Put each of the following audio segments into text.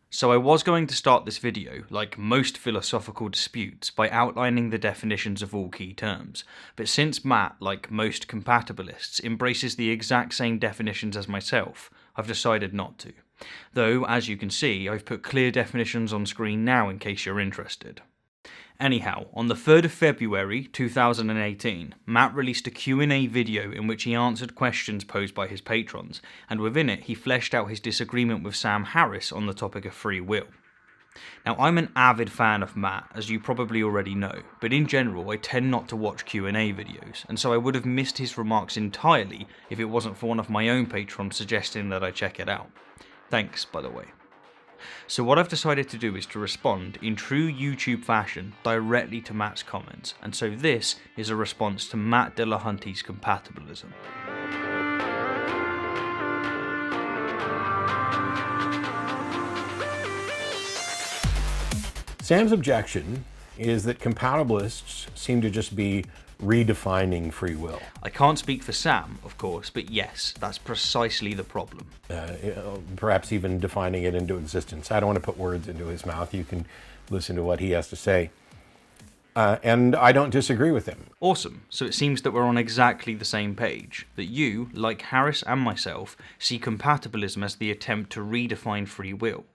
So I was going to start this video, like most philosophical disputes, by outlining the definitions of all key terms, but since Matt, like most compatibilists, embraces the exact same definitions as myself, I've decided not to. Though, as you can see, I've put clear definitions on screen now in case you're interested. Anyhow, on the 3rd of February 2018, Matt released a Q&A video in which he answered questions posed by his patrons, and within it he fleshed out his disagreement with Sam Harris on the topic of free will. Now, I'm an avid fan of Matt, as you probably already know, but in general I tend not to watch Q&A videos, and so I would have missed his remarks entirely if it wasn't for one of my own patrons suggesting that I check it out. Thanks, by the way. So what I've decided to do is to respond in true YouTube fashion directly to Matt's comments, and so this is a response to Matt Dillahunty's Compatibilism. Sam's objection is that compatibilists seem to just be redefining free will. I can't speak for Sam, of course, but yes, that's precisely the problem. Perhaps even defining it into existence. I don't want to put words into his mouth. You can listen to what he has to say. And I don't disagree with him. Awesome. So it seems that we're on exactly the same page, that you, like Harris and myself, see compatibilism as the attempt to redefine free will.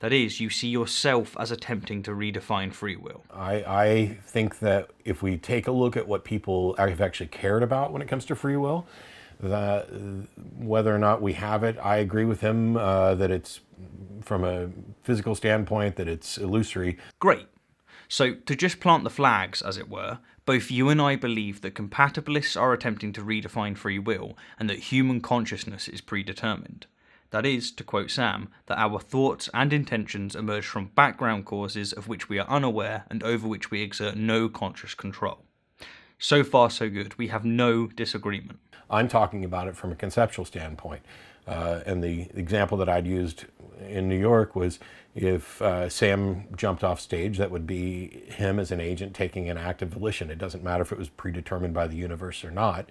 That is, you see yourself as attempting to redefine free will. I think that if we take a look at what people have actually cared about when it comes to free will, that whether or not we have it, I agree with him that it's, from a physical standpoint, that it's illusory. Great. So, to just plant the flags, as it were, both you and I believe that compatibilists are attempting to redefine free will, and that human consciousness is predetermined. That is, to quote Sam, that our thoughts and intentions emerge from background causes of which we are unaware and over which we exert no conscious control. So far so good, we have no disagreement. I'm talking about it from a conceptual standpoint. And the example that I'd used in New York was if Sam jumped off stage, that would be him as an agent taking an act of volition. It doesn't matter if it was predetermined by the universe or not,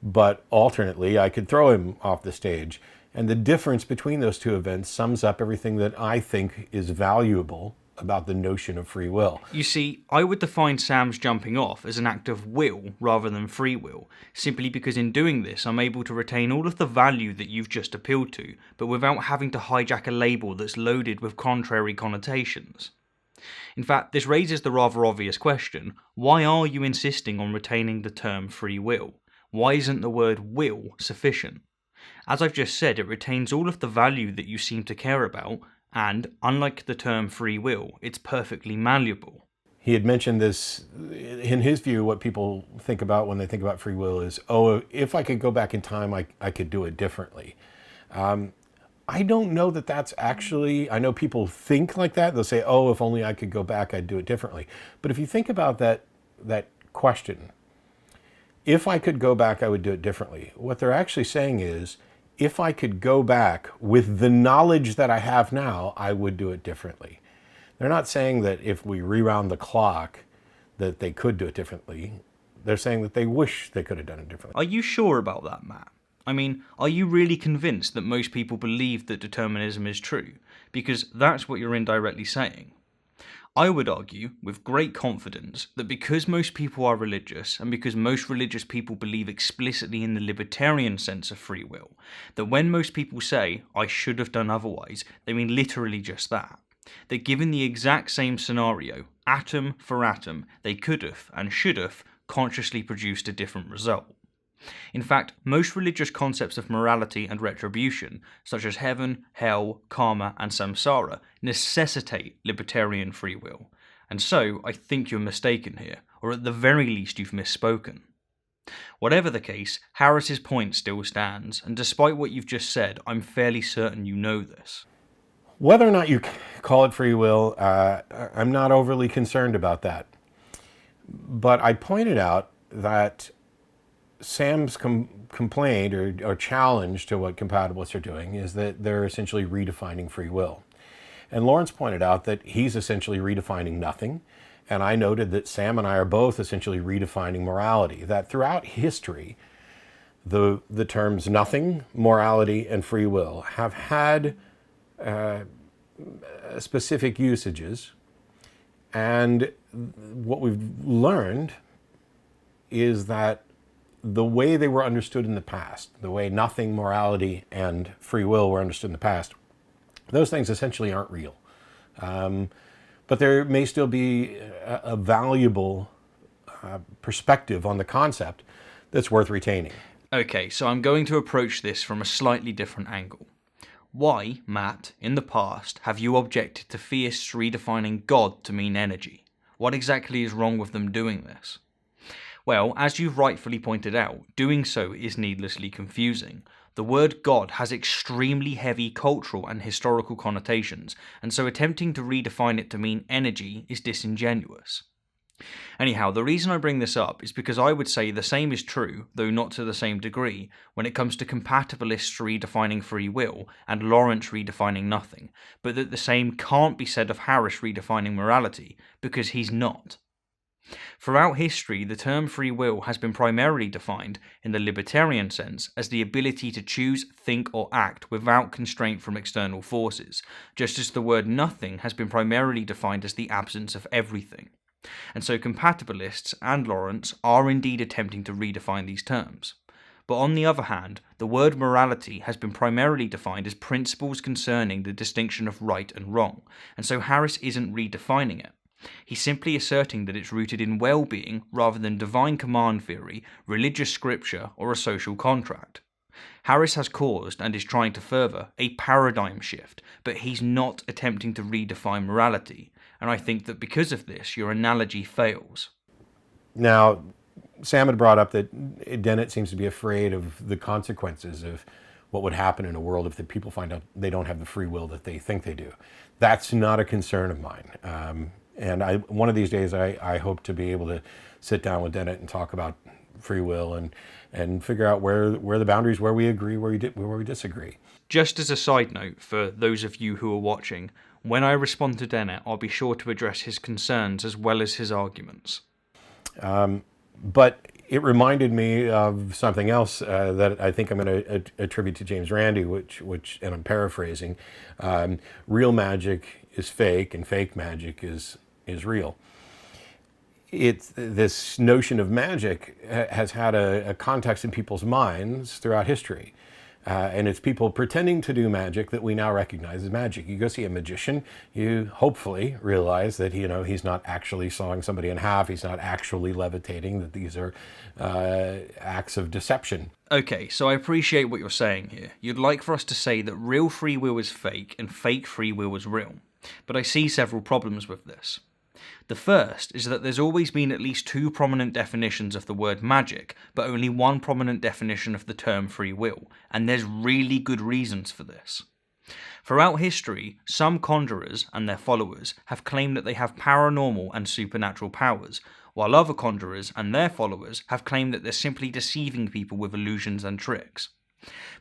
but alternately I could throw him off the stage. And the difference between those two events sums up everything that I think is valuable about the notion of free will. You see, I would define Sam's jumping off as an act of will rather than free will, simply because in doing this I'm able to retain all of the value that you've just appealed to, but without having to hijack a label that's loaded with contrary connotations. In fact, this raises the rather obvious question, why are you insisting on retaining the term free will? Why isn't the word will sufficient? As I've just said, it retains all of the value that you seem to care about, and, unlike the term free will, it's perfectly malleable. He had mentioned this, in his view, what people think about when they think about free will is, oh, if I could go back in time, I could do it differently. I don't know that that's actually, I know people think like that. They'll say, oh, if only I could go back, I'd do it differently. But if you think about that question, if I could go back, I would do it differently. What they're actually saying is, if I could go back with the knowledge that I have now, I would do it differently. They're not saying that if we rewound the clock, that they could do it differently. They're saying that they wish they could have done it differently. Are you sure about that, Matt? I mean, are you really convinced that most people believe that determinism is true? Because that's what you're indirectly saying. I would argue, with great confidence, that because most people are religious, and because most religious people believe explicitly in the libertarian sense of free will, that when most people say, I should have done otherwise, they mean literally just that. That given the exact same scenario, atom for atom, they could have, and should have, consciously produced a different result. In fact, most religious concepts of morality and retribution, such as heaven, hell, karma, and samsara, necessitate libertarian free will. And so, I think you're mistaken here, or at the very least you've misspoken. Whatever the case, Harris's point still stands, and despite what you've just said, I'm fairly certain you know this. Whether or not you call it free will, I'm not overly concerned about that. But I pointed out that Sam's complaint or challenge to what compatibilists are doing is that they're essentially redefining free will. And Lawrence pointed out that he's essentially redefining nothing. And I noted that Sam and I are both essentially redefining morality, that throughout history, the terms nothing, morality, and free will have had specific usages. And what we've learned is that the way they were understood in the past, the way nothing, morality, and free will were understood in the past, those things essentially aren't real. But there may still be a valuable perspective on the concept that's worth retaining. Okay, so I'm going to approach this from a slightly different angle. Why, Matt, in the past, have you objected to theists redefining God to mean energy? What exactly is wrong with them doing this? Well, as you've rightfully pointed out, doing so is needlessly confusing. The word God has extremely heavy cultural and historical connotations, and so attempting to redefine it to mean energy is disingenuous. Anyhow, the reason I bring this up is because I would say the same is true, though not to the same degree, when it comes to compatibilists redefining free will and Lawrence redefining nothing, but that the same can't be said of Harris redefining morality, because he's not. Throughout history, the term free will has been primarily defined, in the libertarian sense, as the ability to choose, think, or act without constraint from external forces, just as the word nothing has been primarily defined as the absence of everything. And so compatibilists and Lawrence are indeed attempting to redefine these terms. But on the other hand, the word morality has been primarily defined as principles concerning the distinction of right and wrong, and so Harris isn't redefining it. He's simply asserting that it's rooted in well-being rather than divine command theory, religious scripture, or a social contract. Harris has caused, and is trying to further, a paradigm shift, but he's not attempting to redefine morality, and I think that because of this, your analogy fails. Now, Sam had brought up that Dennett seems to be afraid of the consequences of what would happen in a world if the people find out they don't have the free will that they think they do. That's not a concern of mine. And one of these days, I hope to be able to sit down with Dennett and talk about free will and figure out where the boundaries, where we agree, where we disagree. Just as a side note, for those of you who are watching, when I respond to Dennett, I'll be sure to address his concerns as well as his arguments. But it reminded me of something else that I think I'm going to attribute to James Randi, which, and I'm paraphrasing, real magic is fake and fake magic is real. It's this notion of magic has had a context in people's minds throughout history. And it's people pretending to do magic that we now recognize as magic. You go see a magician, you hopefully realize that he's not actually sawing somebody in half, he's not actually levitating, that these are acts of deception. Okay, so I appreciate what you're saying here. You'd like for us to say that real free will is fake and fake free will is real. But I see several problems with this. The first is that there's always been at least two prominent definitions of the word magic, but only one prominent definition of the term free will, and there's really good reasons for this. Throughout history, some conjurers and their followers have claimed that they have paranormal and supernatural powers, while other conjurers and their followers have claimed that they're simply deceiving people with illusions and tricks.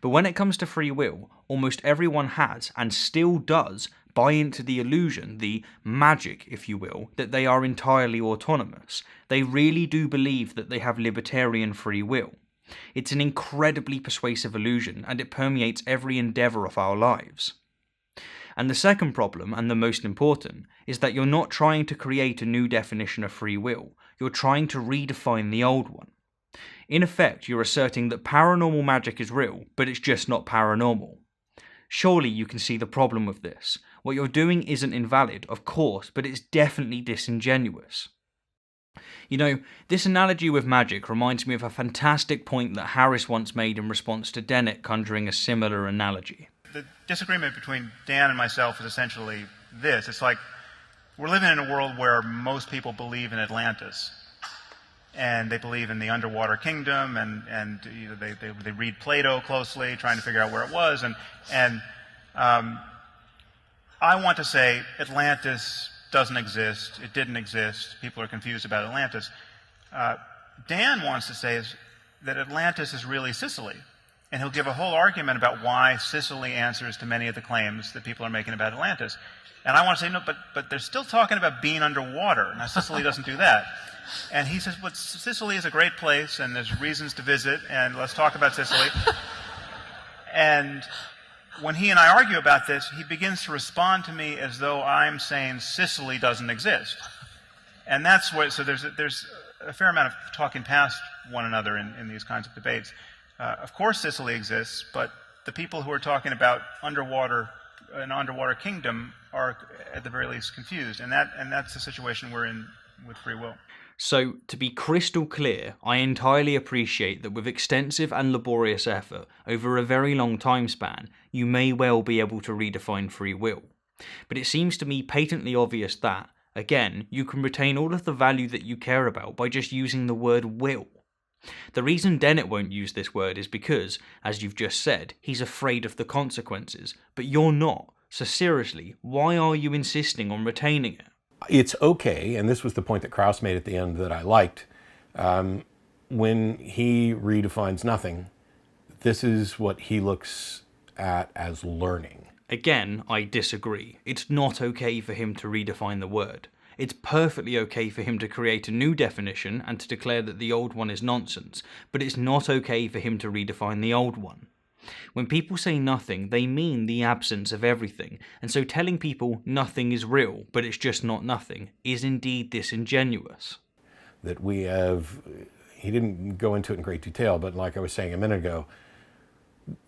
But when it comes to free will, almost everyone has, and still does, buy into the illusion, the magic, if you will, that they are entirely autonomous. They really do believe that they have libertarian free will. It's an incredibly persuasive illusion, and it permeates every endeavour of our lives. And the second problem, and the most important, is that you're not trying to create a new definition of free will, you're trying to redefine the old one. In effect, you're asserting that paranormal magic is real, but it's just not paranormal. Surely you can see the problem with this. What you're doing isn't invalid, of course, but it's definitely disingenuous. You know, this analogy with magic reminds me of a fantastic point that Harris once made in response to Dennett conjuring a similar analogy. The disagreement between Dan and myself is essentially this. It's like we're living in a world where most people believe in Atlantis. And they believe in the underwater kingdom, and they read Plato closely, trying to figure out where it was. And I want to say Atlantis doesn't exist. It didn't exist. People are confused about Atlantis. Dan wants to say that Atlantis is really Sicily. And he'll give a whole argument about why Sicily answers to many of the claims that people are making about Atlantis. And I want to say, no, but they're still talking about being underwater. Now, Sicily doesn't do that. And he says, but Sicily is a great place, and there's reasons to visit, and let's talk about Sicily. And when he and I argue about this, he begins to respond to me as though I'm saying Sicily doesn't exist. And that's what, so there's a fair amount of talking past one another in these kinds of debates. Of course Sicily exists, but the people who are talking about an underwater kingdom are at the very least confused. And that's the situation we're in with free will. So, to be crystal clear, I entirely appreciate that with extensive and laborious effort over a very long time span, you may well be able to redefine free will. But it seems to me patently obvious that, again, you can retain all of the value that you care about by just using the word will. The reason Dennett won't use this word is because, as you've just said, he's afraid of the consequences, but you're not. So seriously, why are you insisting on retaining it? It's okay, and this was the point that Krauss made at the end that I liked. When he redefines nothing, this is what he looks at as learning. Again, I disagree. It's not okay for him to redefine the word. It's perfectly okay for him to create a new definition and to declare that the old one is nonsense, but it's not okay for him to redefine the old one. When people say nothing, they mean the absence of everything, and so telling people nothing is real, but it's just not nothing, is indeed disingenuous. That we have, he didn't go into it in great detail, but like I was saying a minute ago,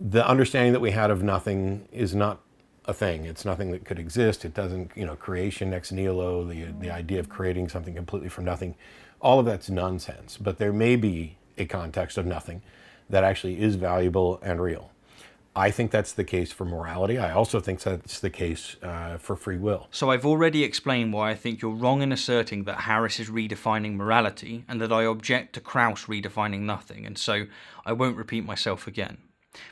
the understanding that we had of nothing is not a thing. It's nothing that could exist. It doesn't, creation ex nihilo, the idea of creating something completely from nothing, all of that's nonsense. But there may be a context of nothing that actually is valuable and real. I think that's the case for morality. I also think that's the case for free will. So I've already explained why I think you're wrong in asserting that Harris is redefining morality, and that I object to Krauss redefining nothing, and so I won't repeat myself again.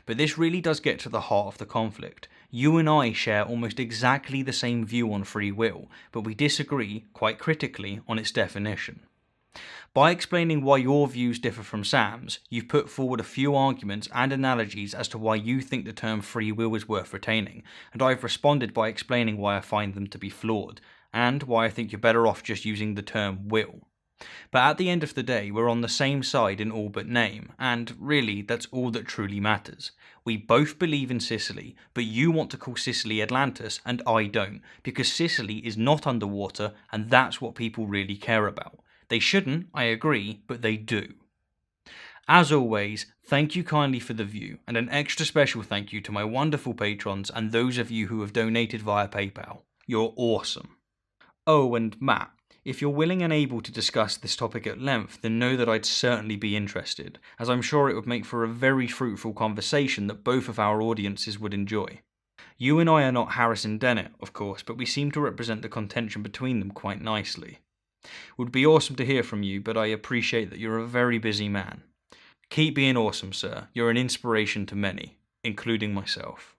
But this really does get to the heart of the conflict. You and I share almost exactly the same view on free will, but we disagree, quite critically, on its definition. By explaining why your views differ from Sam's, you've put forward a few arguments and analogies as to why you think the term free will is worth retaining, and I've responded by explaining why I find them to be flawed, and why I think you're better off just using the term will. But at the end of the day, we're on the same side in all but name, and really, that's all that truly matters. We both believe in Sicily, but you want to call Sicily Atlantis, and I don't, because Sicily is not underwater, and that's what people really care about. They shouldn't, I agree, but they do. As always, thank you kindly for the view, and an extra special thank you to my wonderful patrons and those of you who have donated via PayPal. You're awesome. Oh, and Matt, if you're willing and able to discuss this topic at length, then know that I'd certainly be interested, as I'm sure it would make for a very fruitful conversation that both of our audiences would enjoy. You and I are not Harris and Dennett, of course, but we seem to represent the contention between them quite nicely. It would be awesome to hear from you, but I appreciate that you're a very busy man. Keep being awesome, sir. You're an inspiration to many, including myself.